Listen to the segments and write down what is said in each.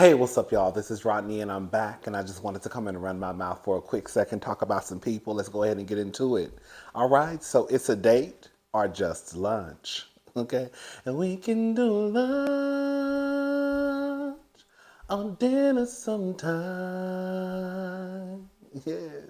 Hey, what's up, y'all? This is Rodney, and I'm back. And I just wanted to come in and run my mouth for a quick second, talk about some people. Let's go ahead and get into it. All right, so it's a date or just lunch, okay? And we can do lunch or dinner sometime. Yes,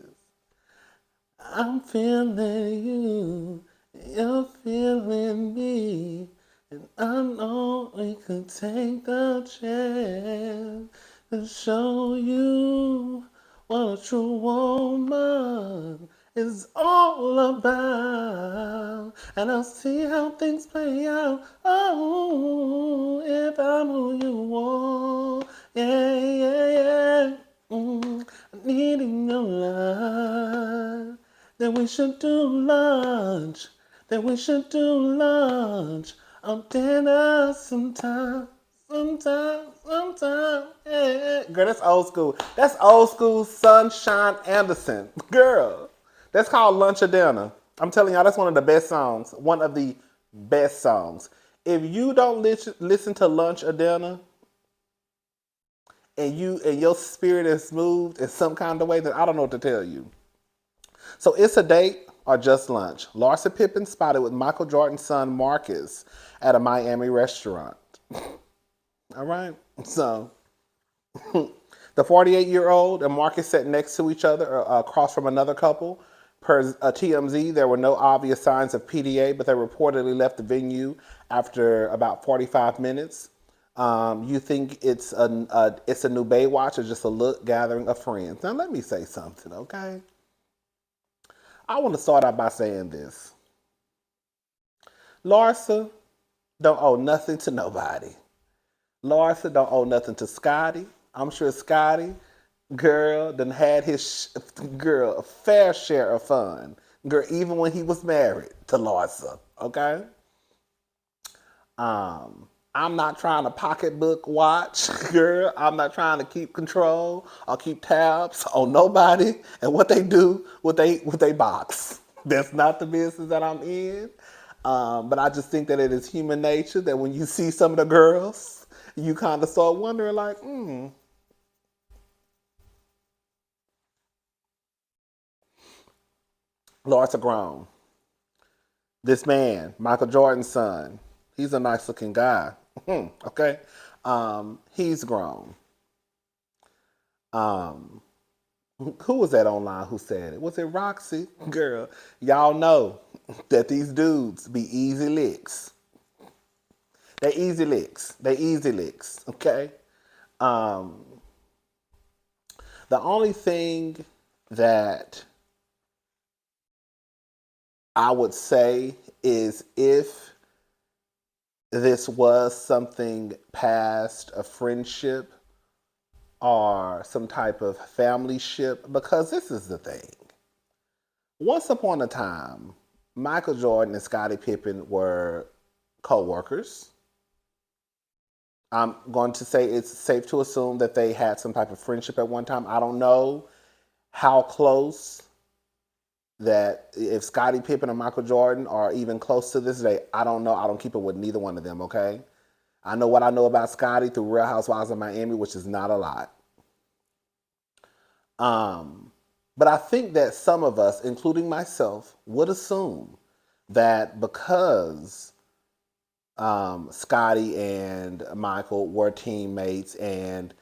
I'm feeling you, you're feeling me, and I know we could take a chance to show you what a true woman is all about. And I'll see how things play out. Oh, if I'm who you want, yeah, yeah, yeah. Needing your love. Then we should do lunch. Then we should do lunch on dinner sometime. Sometime. Yeah. Girl, that's old school. That's old school Sunshine Anderson. Girl, that's called Lunch or Dinner. I'm telling y'all, that's one of the best songs. One of the best songs. If you don't listen to Lunch or Dinner, and your spirit is moved in some kind of way, then I don't know what to tell you. So it's a date or just lunch. Larsa Pippen spotted with Michael Jordan's son Marcus at a Miami restaurant. All right. So the 48-year-old and Marcus sat next to each other across from another couple. Per TMZ, there were no obvious signs of PDA, but they reportedly left the venue after about 45 minutes. You think it's a new Baywatch or just a look gathering of friends? Now let me say something, okay? I want to start out by saying this: Larsa don't owe nothing to nobody. Larsa don't owe nothing to Scotty. I'm sure Scotty, girl, done had his girl a fair share of fun. Girl, even when he was married to Larsa, okay? I'm not trying to pocketbook watch, girl. I'm not trying to keep control or keep tabs on nobody and what they do with they box. That's not the business that I'm in. But I just think that it is human nature that when you see some of the girls, you kind of start wondering, like, Lord's a grown. This man, Michael Jordan's son, he's a nice looking guy. Okay? He's grown. Um, who was that online who said it? Was it Roxy? Girl, y'all know that these dudes be easy licks. They easy licks. They easy licks. Okay? Um, the only thing that I would say is if this was something past a friendship or some type of family ship, because this is the thing. Once upon a time, Michael Jordan and Scottie Pippen were co-workers. I'm going to say it's safe to assume that they had some type of friendship at one time. I don't know how close that if Scottie Pippen and Michael Jordan are even close to this day. I don't know. I don't keep it with neither one of them, okay? I know what I know about Scottie through Real Housewives of Miami, which is not a lot. But I think that some of us, including myself, would assume that because Scotty and Michael were teammates, and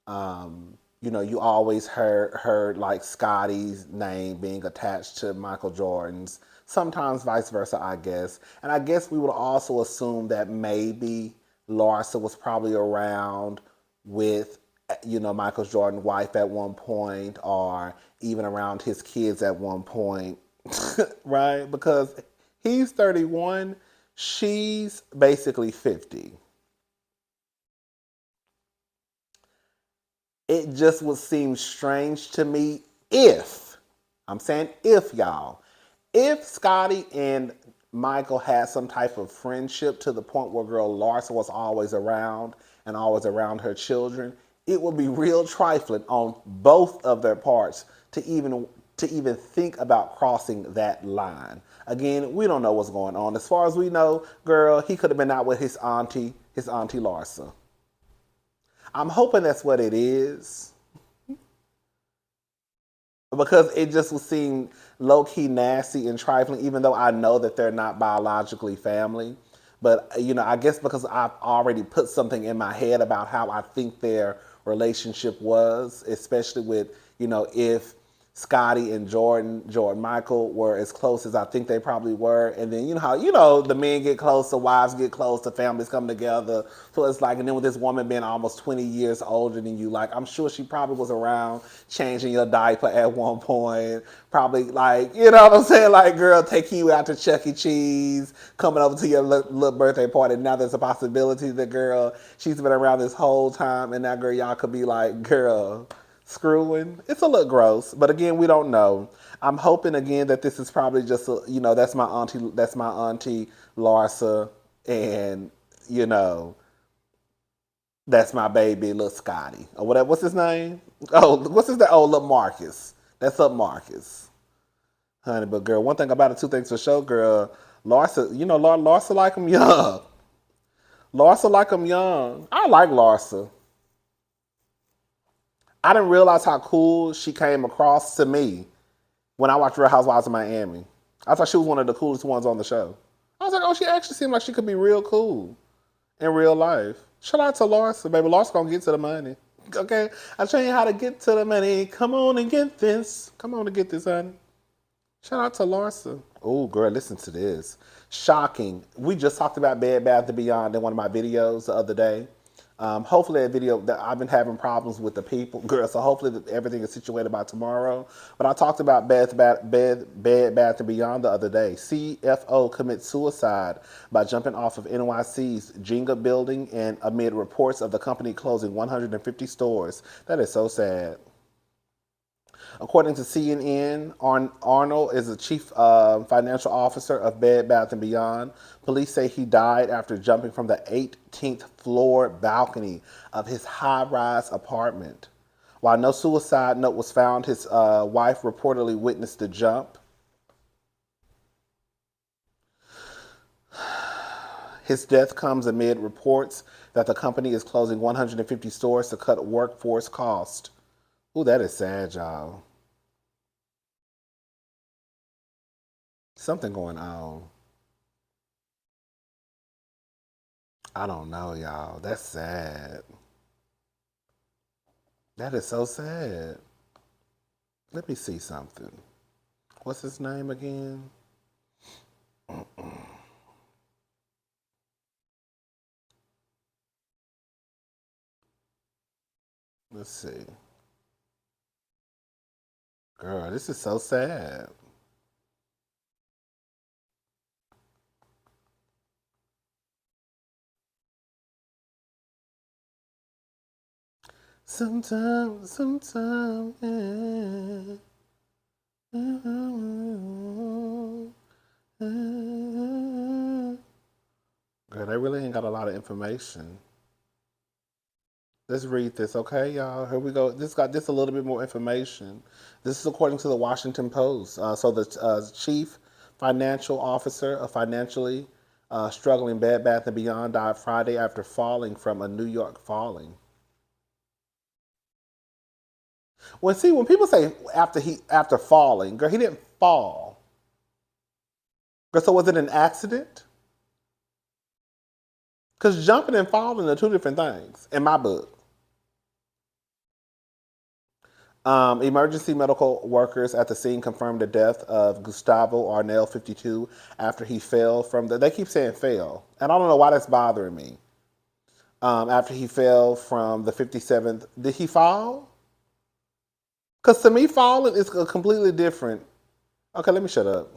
you always heard like Scotty's name being attached to Michael Jordan's. Sometimes vice versa, I guess. And I guess we would also assume that maybe Larsa was probably around with Michael Jordan's wife at one point, or even around his kids at one point, right? Because he's 31, she's basically 50. It just would seem strange to me if, I'm saying if, y'all, if Scotty and Michael had some type of friendship to the point where girl Larsa was always around and always around her children, it would be real trifling on both of their parts to even think about crossing that line. Again, we don't know what's going on. As far as we know, girl, he could have been out with his auntie Larsa. I'm hoping that's what it is because it just would seem low key nasty and trifling, even though I know that they're not biologically family. But I guess because I've already put something in my head about how I think their relationship was, especially with if Scotty and Jordan Michael were as close as I think they probably were, and then how the men get close, the wives get close, the families come together. So it's like, and then with this woman being almost 20 years older than you, like I'm sure she probably was around changing your diaper at one point. Probably like what I'm saying, like girl, take you out to Chuck E. Cheese, coming over to your little birthday party. Now there's a possibility that girl, she's been around this whole time, and now girl, y'all could be like, girl, screwing. It's a little gross, but again, we don't know. I'm hoping again that this is probably just that's my auntie, Larsa, and you know that's my baby little Scotty or whatever. What's his name? Oh, what's his name? Oh, little Marcus. That's up Marcus, honey. But girl, one thing about it, two things for sure, girl. Larsa, Larsa like him young. Larsa like him young. I like Larsa. I didn't realize how cool she came across to me when I watched Real Housewives of Miami. I thought she was one of the coolest ones on the show. I was like, oh, she actually seemed like she could be real cool in real life. Shout out to Larsa, baby. Larsa gonna get to the money. Okay? I'll show you how to get to the money. Come on and get this. Come on and get this, honey. Shout out to Larsa. Oh, girl, listen to this. Shocking. We just talked about Bed Bath & Beyond in one of my videos the other day. Hopefully that video, that I've been having problems with the people, girl, so hopefully everything is situated by tomorrow. But I talked about Bed Bath & Beyond the other day. CFO commits suicide by jumping off of NYC's Jenga building and amid reports of the company closing 150 stores. That is so sad. According to CNN, Arnal is the chief financial officer of Bed Bath & Beyond. Police say he died after jumping from the 18th floor balcony of his high-rise apartment. While no suicide note was found, his wife reportedly witnessed the jump. His death comes amid reports that the company is closing 150 stores to cut workforce costs. Ooh, that is sad, y'all. Something going on. I don't know, y'all. That's sad. That is so sad. Let me see something. What's his name again? Let's see. Girl, this is so sad. Sometimes, yeah. Girl, they really ain't got a lot of information. Let's read this, okay, y'all? Here we go. This got just a little bit more information. This is according to the Washington Post. So the chief financial officer of financially struggling Bed Bath & Beyond died Friday after falling from a New York falling. Well, see, when people say after falling, girl, he didn't fall. Girl, so was it an accident? Because jumping and falling are two different things in my book. Emergency medical workers at the scene confirmed the death of Gustavo Arnal, 52, after he fell from the. They keep saying fell, and I don't know why that's bothering me. After he fell from the 57th, did he fall? Because to me, falling is completely different. Okay, let me shut up.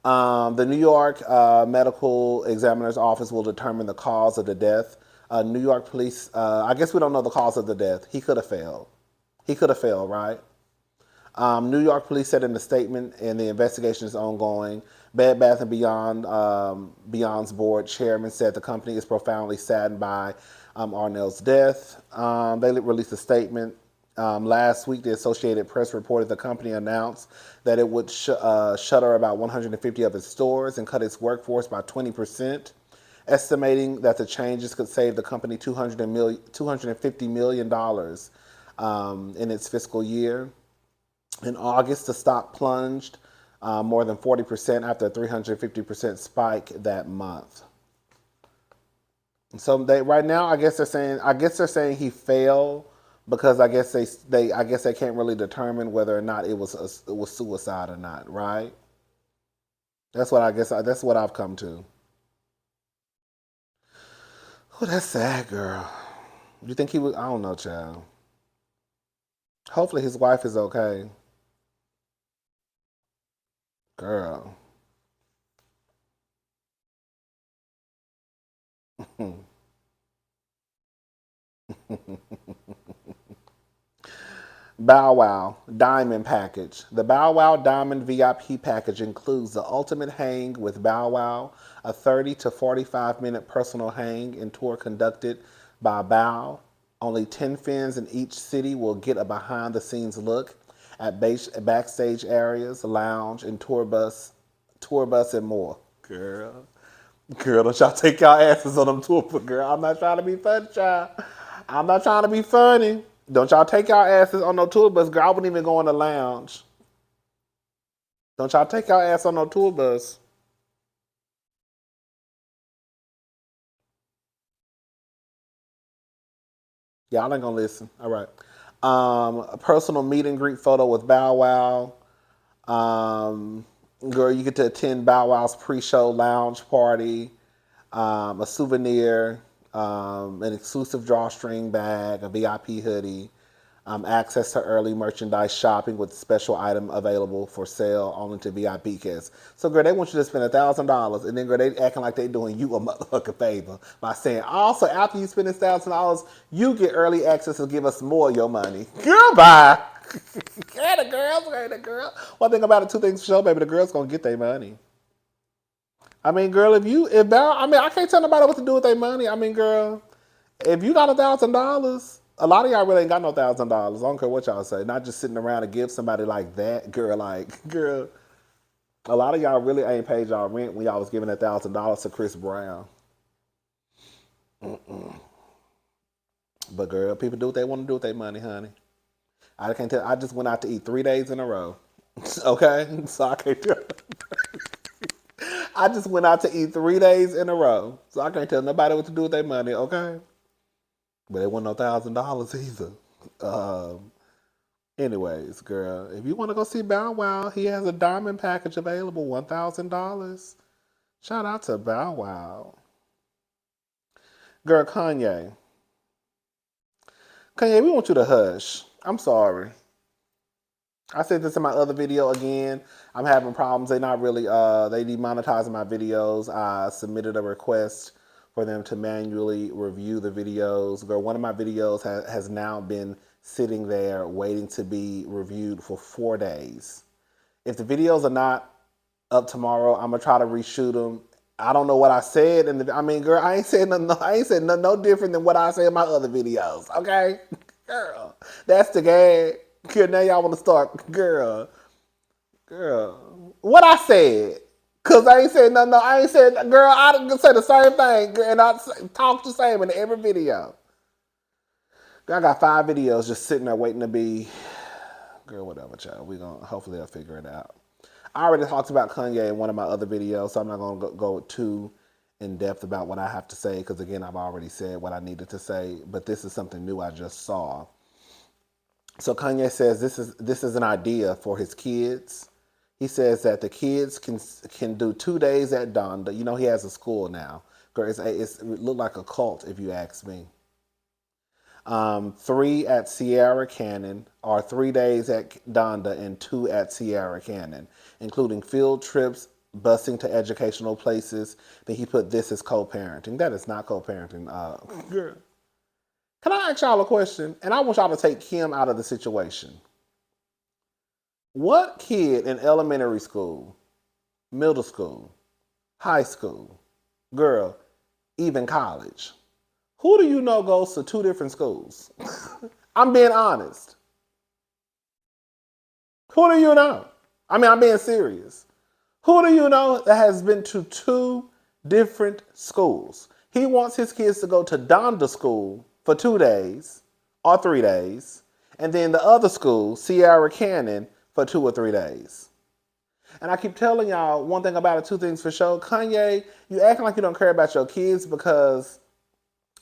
The New York Medical Examiner's Office will determine the cause of the death. New York police, I guess we don't know the cause of the death. He could have failed. He could have failed, right? New York police said in a statement, and the investigation is ongoing. Bed Bath & Beyond, Beyond's board chairman said the company is profoundly saddened by Arnell's death. They released a statement. Last week, the Associated Press reported the company announced that it would shutter about 150 of its stores and cut its workforce by 20%. estimating that the changes could save the company $250 million in its fiscal year. In August, the stock plunged more than 40% after a 350% spike that month. So they right now, I guess they're saying he fell because I guess they can't really determine whether or not it was suicide or not, right? That's what I've come to. Oh, that's sad, girl. You think he was? I don't know, child. Hopefully his wife is okay, girl. Bow Wow Diamond Package. The Bow Wow Diamond VIP package includes the ultimate hang with Bow Wow, a 30 to 45-minute personal hang and tour conducted by Bow. Only 10 fans in each city will get a behind the scenes look at backstage areas, lounge, and tour bus and more. Girl. Girl, don't y'all take y'all asses on them tour, but girl, I'm not trying to be funny, child. I'm not trying to be funny. Don't y'all take y'all asses on no tour bus, girl. I wouldn't even go in the lounge. Don't y'all take y'all ass on no tour bus. Y'all ain't gonna listen. All right. A personal meet and greet photo with Bow Wow. Girl, you get to attend Bow Wow's pre-show lounge party. A souvenir, an exclusive drawstring bag, a VIP hoodie, access to early merchandise shopping with special item available for sale only to VIP guests. So, girl, they want you to spend $1,000, and then, girl, they acting like they doing you a motherfucking favor by saying, also, after you spend this $1,000, you get early access to give us more of your money. Girl, bye. Hey, the girls, hey, the girl. One thing about it, two things for sure, baby, the girls gonna get their money. I mean, girl, I can't tell nobody what to do with their money. I mean, girl, if you got $1,000, a lot of y'all really ain't got no $1,000. I don't care what y'all say. Not just sitting around and give somebody like that, girl. Like, girl, a lot of y'all really ain't paid y'all rent when y'all was giving $1,000 to Chris Brown. But girl, people do what they want to do with their money, honey. I can't tell. I just went out to eat 3 days in a row. Okay, so I can't tell. I just went out to eat 3 days in a row, so I can't tell nobody what to do with their money. Okay, but it wasn't no $1,000 either. Um, Anyways, girl, if you want to go see Bow Wow, he has a diamond package available, $1,000. Shout out to Bow Wow, girl. Kanye, we want you to hush. I'm sorry. I said this in my other video again. I'm having problems. They not really they demonetizing my videos. I submitted a request for them to manually review the videos. Girl, one of my videos has now been sitting there waiting to be reviewed for 4 days. If the videos are not up tomorrow, I'm gonna try to reshoot them. I don't know what I said, and I mean, girl, I ain't saying nothing. I ain't saying nothing no different than what I say in my other videos. Okay, girl, that's the gag. Girl, now y'all want to start, girl. What I said, cause I ain't said nothing. No, I ain't said, girl. I didn't say the same thing, and I talk the same in every video. Girl, I got 5 videos just sitting there waiting to be, girl, whatever, child. We gonna hopefully I'll figure it out. I already talked about Kanye in one of my other videos, so I'm not gonna go too in depth about what I have to say, because again, I've already said what I needed to say. But this is something new I just saw. So Kanye says this is an idea for his kids. He says that the kids can do 2 days at Donda. You know he has a school now. It looked like a cult if you ask me. Three at Sierra Canyon, or 3 days at Donda and two at Sierra Canyon, including field trips, busing to educational places. Then he put this as co-parenting. That is not co-parenting. Girl. Can I ask y'all a question? And I want y'all to take Kim out of the situation. What kid in elementary school, middle school, high school, girl, even college, who do you know goes to two different schools? I'm being honest. Who do you know? I mean, I'm being serious. Who do you know that has been to two different schools. He wants his kids to go to Donda school for 2 days or 3 days, and then the other school, Sierra Canyon, for 2 or 3 days. And I keep telling y'all one thing about it, two things for sure. Kanye, you acting like you don't care about your kids because,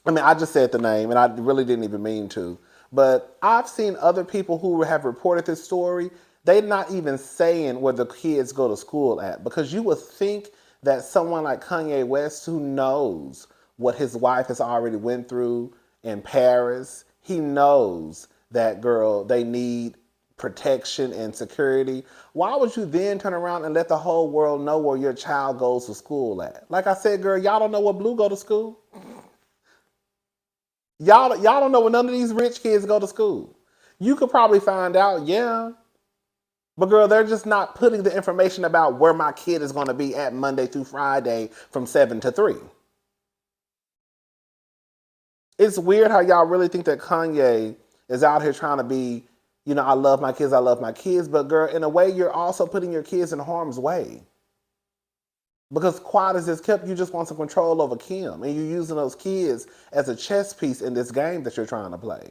I mean, I just said the name and I really didn't even mean to. But I've seen other people who have reported this story. They're not even saying where the kids go to school at, because you would think that someone like Kanye West, who knows what his wife has already went through in Paris, he knows that, girl, they need protection and security. Why would you then turn around and let the whole world know where your child goes to school at? Like I said, girl, y'all don't know where Blue go to school. Y'all don't know where none of these rich kids go to school. You could probably find out, yeah. But girl, they're just not putting the information about where my kid is going to be at Monday through Friday from 7 to 3. It's weird how y'all really think that Kanye is out here trying to be, I love my kids, I love my kids. But girl, in a way, you're also putting your kids in harm's way. Because quiet as it's kept, you just want some control over Kim. And you're using those kids as a chess piece in this game that you're trying to play.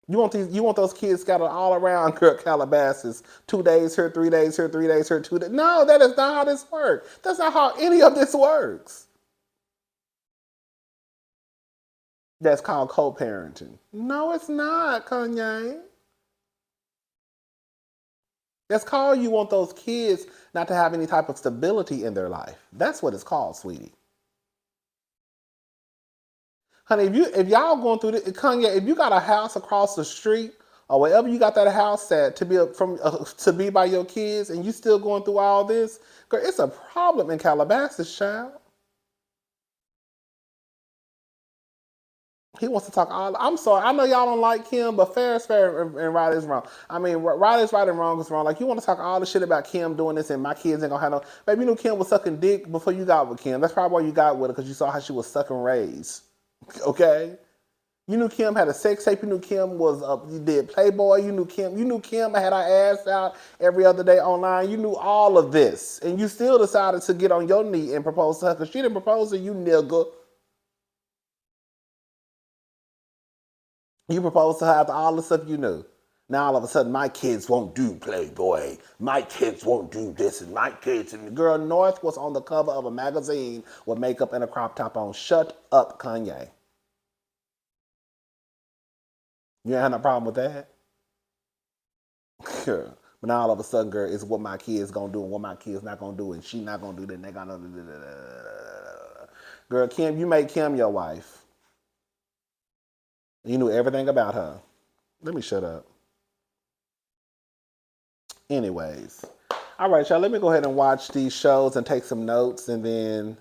You want those kids scattered all around, girl, Calabasas. 2 days here, 3 days here, 3 days here, 2 days. No, that is not how this works. That's not how any of this works. That's called co-parenting. No, it's not, Kanye. That's called, you want those kids not to have any type of stability in their life. That's what it's called, sweetie. Honey, if y'all going through this, Kanye, if you got a house across the street or wherever you got that house at to be by your kids, and you still going through all this, girl, it's a problem in Calabasas, child. He wants to talk all. I'm sorry. I know y'all don't like Kim, but fair is fair and right is wrong. I mean, right is right and wrong is wrong. Like, you want to talk all the shit about Kim doing this and my kids ain't gonna have no. Baby, you knew Kim was sucking dick before you got with Kim. That's probably why you got with her, because you saw how she was sucking Rays. Okay. You knew Kim had a sex tape. You knew Kim was you did Playboy. You knew Kim had her ass out every other day online. You knew all of this, and you still decided to get on your knee and propose to her because she didn't propose to you, nigga. You proposed to her after all the stuff you knew. Now all of a sudden, my kids won't do Playboy. My kids won't do this, and my kids. And the girl North was on the cover of a magazine with makeup and a crop top on. Shut up, Kanye. You ain't had no problem with that? Girl. But now all of a sudden, girl, it's what my kids gonna do and what my kids not gonna do, and she not gonna do that, and they gonna do that. Girl, Kim, you made Kim your wife. You knew everything about her. Let me shut up. Anyways. All right, y'all, let me go ahead and watch these shows and take some notes, and then,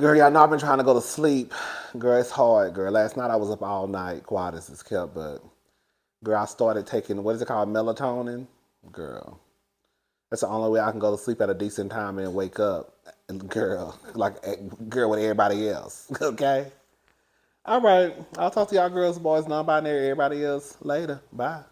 girl, y'all know I've been trying to go to sleep. Girl, it's hard, girl. Last night I was up all night, quiet as it's kept, but, girl, I started taking, what is it called, melatonin? Girl, that's the only way I can go to sleep at a decent time and wake up, girl, with everybody else, okay? All right. I'll talk to y'all girls, boys, non-binary, everybody else later. Bye.